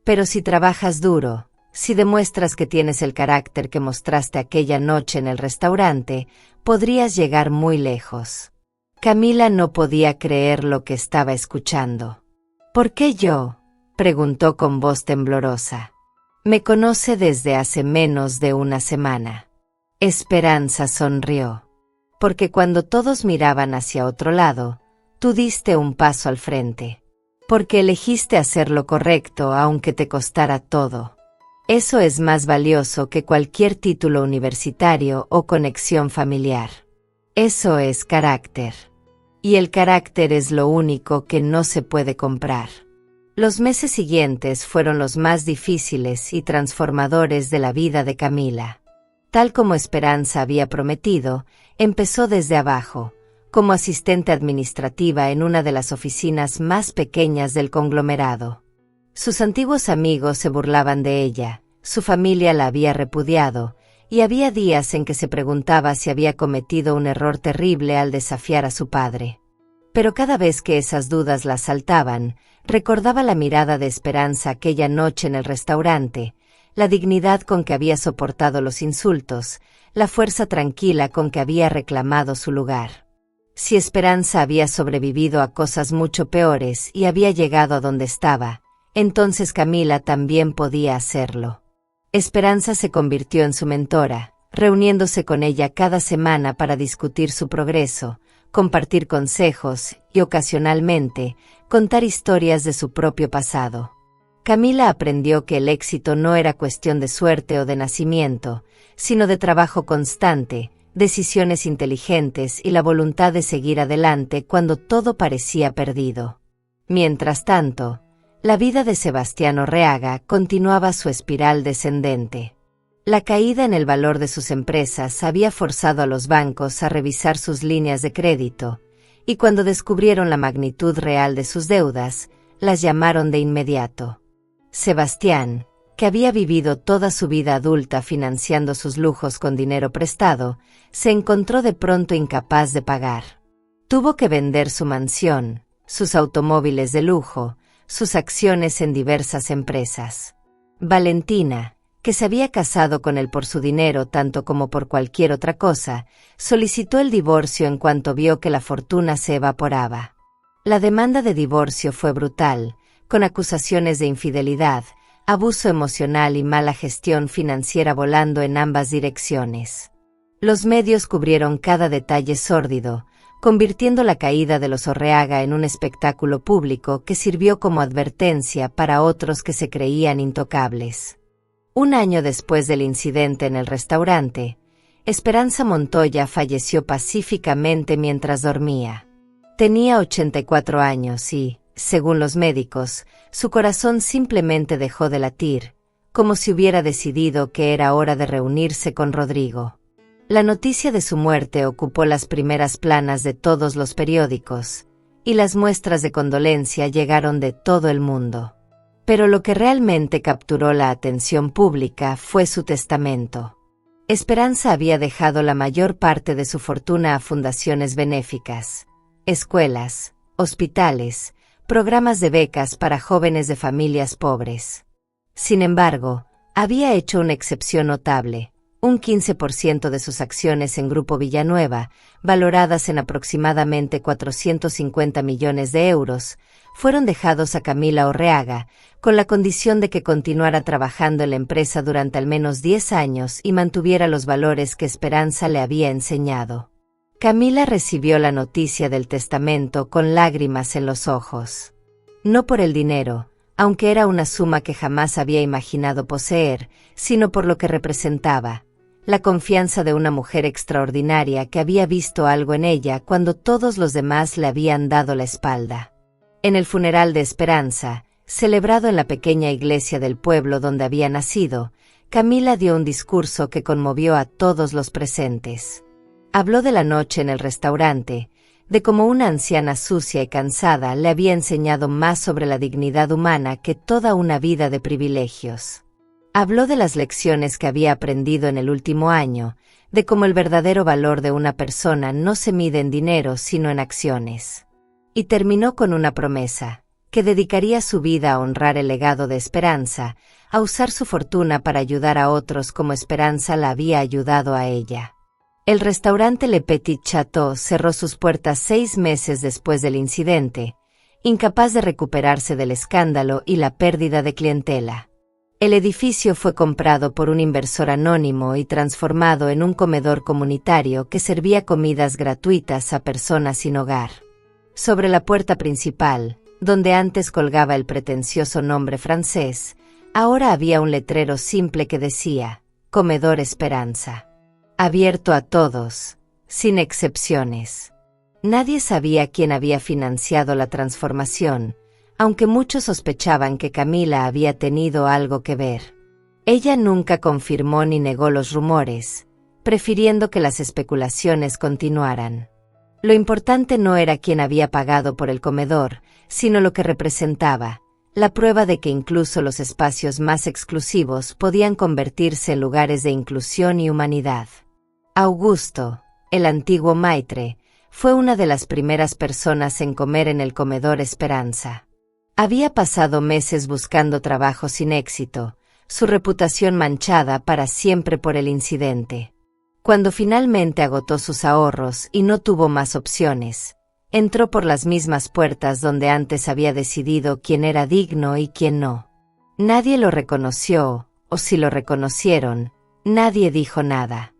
Pero si trabajas duro, si demuestras que tienes el carácter que mostraste aquella noche en el restaurante, podrías llegar muy lejos». Camila no podía creer lo que estaba escuchando. «¿Por qué yo?», preguntó con voz temblorosa. «Me conoce desde hace menos de una semana». Esperanza sonrió. «Porque cuando todos miraban hacia otro lado, tú diste un paso al frente. Porque elegiste hacer lo correcto aunque te costara todo. Eso es más valioso que cualquier título universitario o conexión familiar. Eso es carácter. Y el carácter es lo único que no se puede comprar». Los meses siguientes fueron los más difíciles y transformadores de la vida de Camila. Tal como Esperanza había prometido, empezó desde abajo, como asistente administrativa en una de las oficinas más pequeñas del conglomerado. Sus antiguos amigos se burlaban de ella, su familia la había repudiado, y había días en que se preguntaba si había cometido un error terrible al desafiar a su padre. Pero cada vez que esas dudas la asaltaban, recordaba la mirada de Esperanza aquella noche en el restaurante, la dignidad con que había soportado los insultos, la fuerza tranquila con que había reclamado su lugar. Si Esperanza había sobrevivido a cosas mucho peores y había llegado a donde estaba, entonces Camila también podía hacerlo. Esperanza se convirtió en su mentora, reuniéndose con ella cada semana para discutir su progreso, compartir consejos y, ocasionalmente, contar historias de su propio pasado. Camila aprendió que el éxito no era cuestión de suerte o de nacimiento, sino de trabajo constante, decisiones inteligentes y la voluntad de seguir adelante cuando todo parecía perdido. Mientras tanto, la vida de Sebastián Orreaga continuaba su espiral descendente. La caída en el valor de sus empresas había forzado a los bancos a revisar sus líneas de crédito, y cuando descubrieron la magnitud real de sus deudas, las llamaron de inmediato. Sebastián, que había vivido toda su vida adulta financiando sus lujos con dinero prestado, se encontró de pronto incapaz de pagar. Tuvo que vender su mansión, sus automóviles de lujo, sus acciones en diversas empresas. Valentina, que se había casado con él por su dinero tanto como por cualquier otra cosa, solicitó el divorcio en cuanto vio que la fortuna se evaporaba. La demanda de divorcio fue brutal, con acusaciones de infidelidad, abuso emocional y mala gestión financiera volando en ambas direcciones. Los medios cubrieron cada detalle sórdido, convirtiendo la caída de los Orreaga en un espectáculo público que sirvió como advertencia para otros que se creían intocables. Un año después del incidente en el restaurante, Esperanza Montoya falleció pacíficamente mientras dormía. Tenía 84 años y, según los médicos, su corazón simplemente dejó de latir, como si hubiera decidido que era hora de reunirse con Rodrigo. La noticia de su muerte ocupó las primeras planas de todos los periódicos, y las muestras de condolencia llegaron de todo el mundo. Pero lo que realmente capturó la atención pública fue su testamento. Esperanza había dejado la mayor parte de su fortuna a fundaciones benéficas, escuelas, hospitales, programas de becas para jóvenes de familias pobres. Sin embargo, había hecho una excepción notable. Un 15% de sus acciones en Grupo Villanueva, valoradas en aproximadamente 450 millones de euros, fueron dejados a Camila Orreaga, con la condición de que continuara trabajando en la empresa durante al menos 10 años y mantuviera los valores que Esperanza le había enseñado. Camila recibió la noticia del testamento con lágrimas en los ojos. No por el dinero, aunque era una suma que jamás había imaginado poseer, sino por lo que representaba. La confianza de una mujer extraordinaria que había visto algo en ella cuando todos los demás le habían dado la espalda. En el funeral de Esperanza, celebrado en la pequeña iglesia del pueblo donde había nacido, Camila dio un discurso que conmovió a todos los presentes. Habló de la noche en el restaurante, de cómo una anciana sucia y cansada le había enseñado más sobre la dignidad humana que toda una vida de privilegios. Habló de las lecciones que había aprendido en el último año, de cómo el verdadero valor de una persona no se mide en dinero sino en acciones. Y terminó con una promesa, que dedicaría su vida a honrar el legado de Esperanza, a usar su fortuna para ayudar a otros como Esperanza la había ayudado a ella. El restaurante Le Petit Chateau cerró sus puertas 6 meses después del incidente, incapaz de recuperarse del escándalo y la pérdida de clientela. El edificio fue comprado por un inversor anónimo y transformado en un comedor comunitario que servía comidas gratuitas a personas sin hogar. Sobre la puerta principal, donde antes colgaba el pretencioso nombre francés, ahora había un letrero simple que decía, Comedor Esperanza. Abierto a todos, sin excepciones. Nadie sabía quién había financiado la transformación, aunque muchos sospechaban que Camila había tenido algo que ver. Ella nunca confirmó ni negó los rumores, prefiriendo que las especulaciones continuaran. Lo importante no era quién había pagado por el comedor, sino lo que representaba, la prueba de que incluso los espacios más exclusivos podían convertirse en lugares de inclusión y humanidad. Augusto, el antiguo maitre, fue una de las primeras personas en comer en el comedor Esperanza. Había pasado meses buscando trabajo sin éxito, su reputación manchada para siempre por el incidente. Cuando finalmente agotó sus ahorros y no tuvo más opciones, entró por las mismas puertas donde antes había decidido quién era digno y quién no. Nadie lo reconoció, o si lo reconocieron, nadie dijo nada.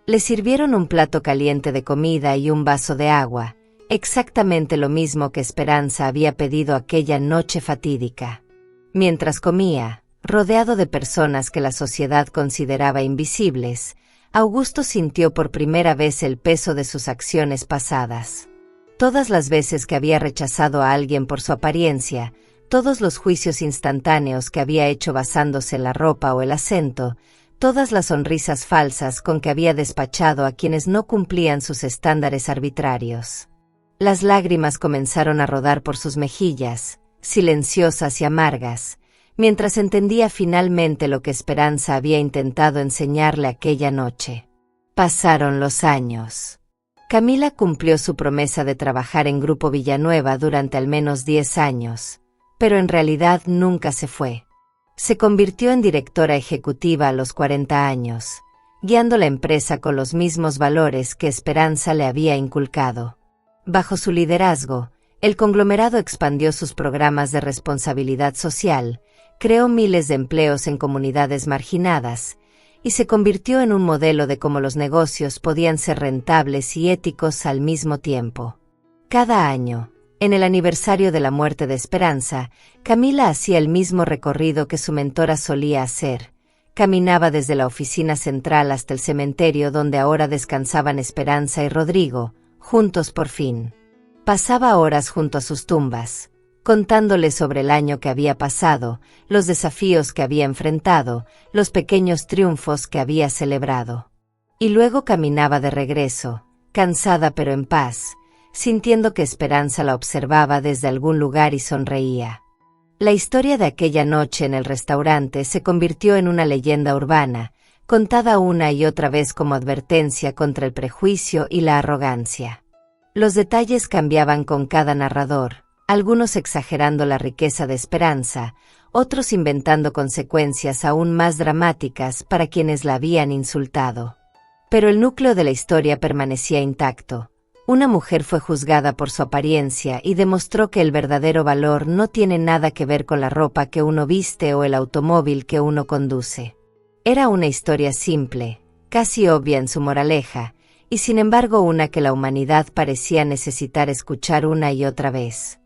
Le sirvieron un plato caliente de comida y un vaso de agua, exactamente lo mismo que Esperanza había pedido aquella noche fatídica. Mientras comía, rodeado de personas que la sociedad consideraba invisibles, Augusto sintió por primera vez el peso de sus acciones pasadas. Todas las veces que había rechazado a alguien por su apariencia, todos los juicios instantáneos que había hecho basándose en la ropa o el acento, todas las sonrisas falsas con que había despachado a quienes no cumplían sus estándares arbitrarios. Las lágrimas comenzaron a rodar por sus mejillas, silenciosas y amargas, mientras entendía finalmente lo que Esperanza había intentado enseñarle aquella noche. Pasaron los años. Camila cumplió su promesa de trabajar en Grupo Villanueva durante al menos 10 años, pero en realidad nunca se fue. Se convirtió en directora ejecutiva a los 40 años, guiando la empresa con los mismos valores que Esperanza le había inculcado. Bajo su liderazgo, El conglomerado expandió sus programas de responsabilidad social, creó miles de empleos en comunidades marginadas, y se convirtió en un modelo de cómo los negocios podían ser rentables y éticos al mismo tiempo. Cada año, en el aniversario de la muerte de Esperanza, Camila hacía el mismo recorrido que su mentora solía hacer. Caminaba desde la oficina central hasta el cementerio donde ahora descansaban Esperanza y Rodrigo, juntos por fin. Pasaba horas junto a sus tumbas, contándoles sobre el año que había pasado, los desafíos que había enfrentado, los pequeños triunfos que había celebrado. Y luego caminaba de regreso, cansada pero en paz, sintiendo que Esperanza la observaba desde algún lugar y sonreía. La historia de aquella noche en el restaurante se convirtió en una leyenda urbana, contada una y otra vez como advertencia contra el prejuicio y la arrogancia. Los detalles cambiaban con cada narrador, algunos exagerando la riqueza de Esperanza, otros inventando consecuencias aún más dramáticas para quienes la habían insultado. Pero el núcleo de la historia permanecía intacto. Una mujer fue juzgada por su apariencia y demostró que el verdadero valor no tiene nada que ver con la ropa que uno viste o el automóvil que uno conduce. Era una historia simple, casi obvia en su moraleja, y sin embargo una que la humanidad parecía necesitar escuchar una y otra vez.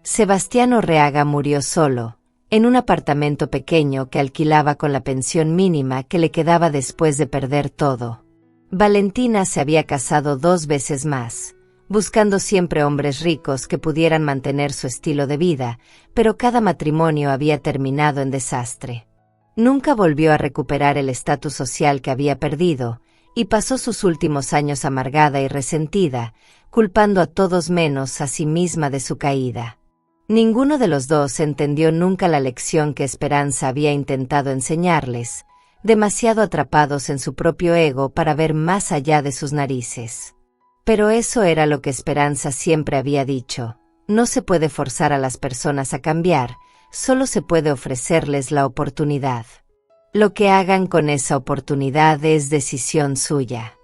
Sebastián Orreaga murió solo, en un apartamento pequeño que alquilaba con la pensión mínima que le quedaba después de perder todo. Valentina se había casado 2 veces más, buscando siempre hombres ricos que pudieran mantener su estilo de vida, pero cada matrimonio había terminado en desastre. Nunca volvió a recuperar el estatus social que había perdido, y pasó sus últimos años amargada y resentida, culpando a todos menos a sí misma de su caída. Ninguno de los dos entendió nunca la lección que Esperanza había intentado enseñarles, demasiado atrapados en su propio ego para ver más allá de sus narices. Pero eso era lo que Esperanza siempre había dicho: no se puede forzar a las personas a cambiar, solo se puede ofrecerles la oportunidad. Lo que hagan con esa oportunidad es decisión suya.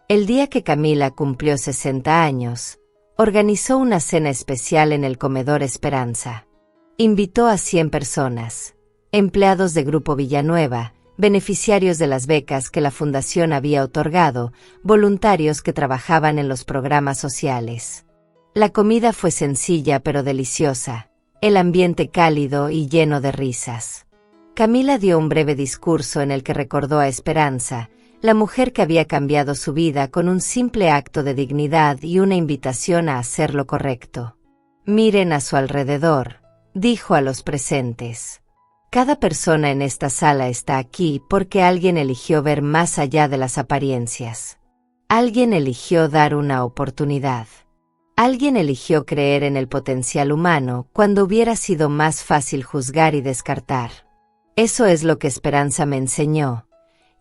El día que Camila cumplió 60 años, organizó una cena especial en el comedor Esperanza. Invitó a 100 personas, empleados de Grupo Villanueva, beneficiarios de las becas que la fundación había otorgado, voluntarios que trabajaban en los programas sociales. La comida fue sencilla pero deliciosa, el ambiente cálido y lleno de risas. Camila dio un breve discurso en el que recordó a Esperanza, la mujer que había cambiado su vida con un simple acto de dignidad y una invitación a hacer lo correcto. Miren a su alrededor, dijo a los presentes. Cada persona en esta sala está aquí porque alguien eligió ver más allá de las apariencias. Alguien eligió dar una oportunidad. Alguien eligió creer en el potencial humano cuando hubiera sido más fácil juzgar y descartar. Eso es lo que Esperanza me enseñó,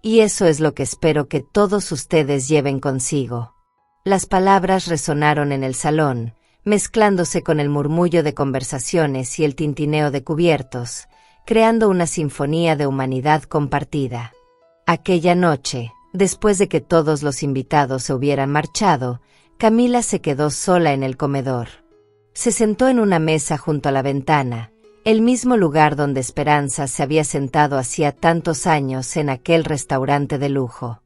y eso es lo que espero que todos ustedes lleven consigo. Las palabras resonaron en el salón, mezclándose con el murmullo de conversaciones y el tintineo de cubiertos, creando una sinfonía de humanidad compartida. Aquella noche, después de que todos los invitados se hubieran marchado, Camila se quedó sola en el comedor. Se sentó en una mesa junto a la ventana, el mismo lugar donde Esperanza se había sentado hacía tantos años en aquel restaurante de lujo.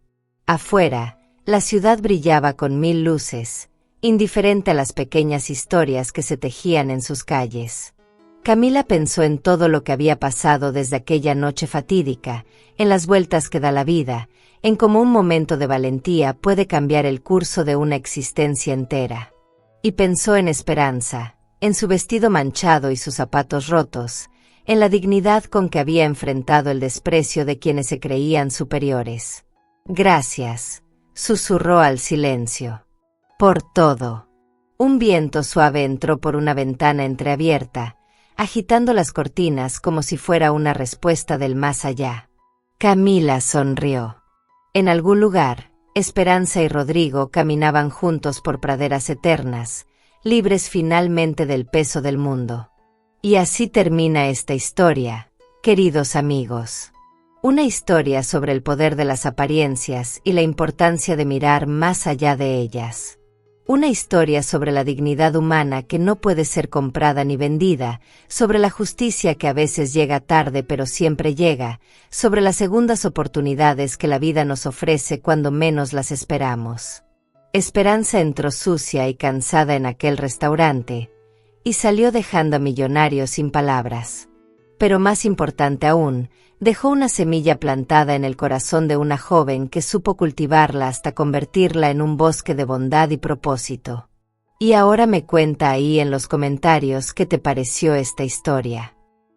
Afuera, la ciudad brillaba con 1000 luces, indiferente a las pequeñas historias que se tejían en sus calles. Camila pensó en todo lo que había pasado desde aquella noche fatídica, en las vueltas que da la vida, en cómo un momento de valentía puede cambiar el curso de una existencia entera. Y pensó en Esperanza, en su vestido manchado y sus zapatos rotos, en la dignidad con que había enfrentado el desprecio de quienes se creían superiores. Gracias, susurró al silencio. Por todo. Un viento suave entró por una ventana entreabierta, agitando las cortinas como si fuera una respuesta del más allá. Camila sonrió. En algún lugar, Esperanza y Rodrigo caminaban juntos por praderas eternas, libres finalmente del peso del mundo. Y así termina esta historia, queridos amigos. Una historia sobre el poder de las apariencias y la importancia de mirar más allá de ellas. Una historia sobre la dignidad humana que no puede ser comprada ni vendida, sobre la justicia que a veces llega tarde pero siempre llega, sobre las segundas oportunidades que la vida nos ofrece cuando menos las esperamos. Esperanza entró sucia y cansada en aquel restaurante, y salió dejando a Millonario sin palabras. Pero más importante aún, dejó una semilla plantada en el corazón de una joven que supo cultivarla hasta convertirla en un bosque de bondad y propósito. Y ahora me cuenta ahí en los comentarios qué te pareció esta historia.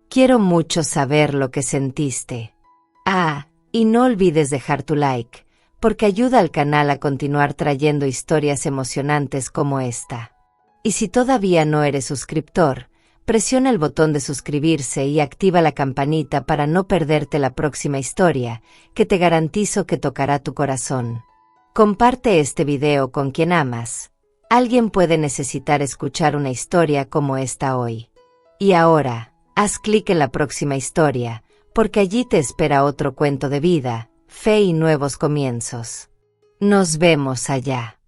Quiero mucho saber lo que sentiste. Y no olvides dejar tu like, porque ayuda al canal a continuar trayendo historias emocionantes como esta. Y si todavía no eres suscriptor, presiona el botón de suscribirse y activa la campanita para no perderte la próxima historia, que te garantizo que tocará tu corazón. Comparte este video con quien amas. Alguien puede necesitar escuchar una historia como esta hoy. Y ahora, haz clic en la próxima historia, porque allí te espera otro cuento de vida, fe y nuevos comienzos. Nos vemos allá.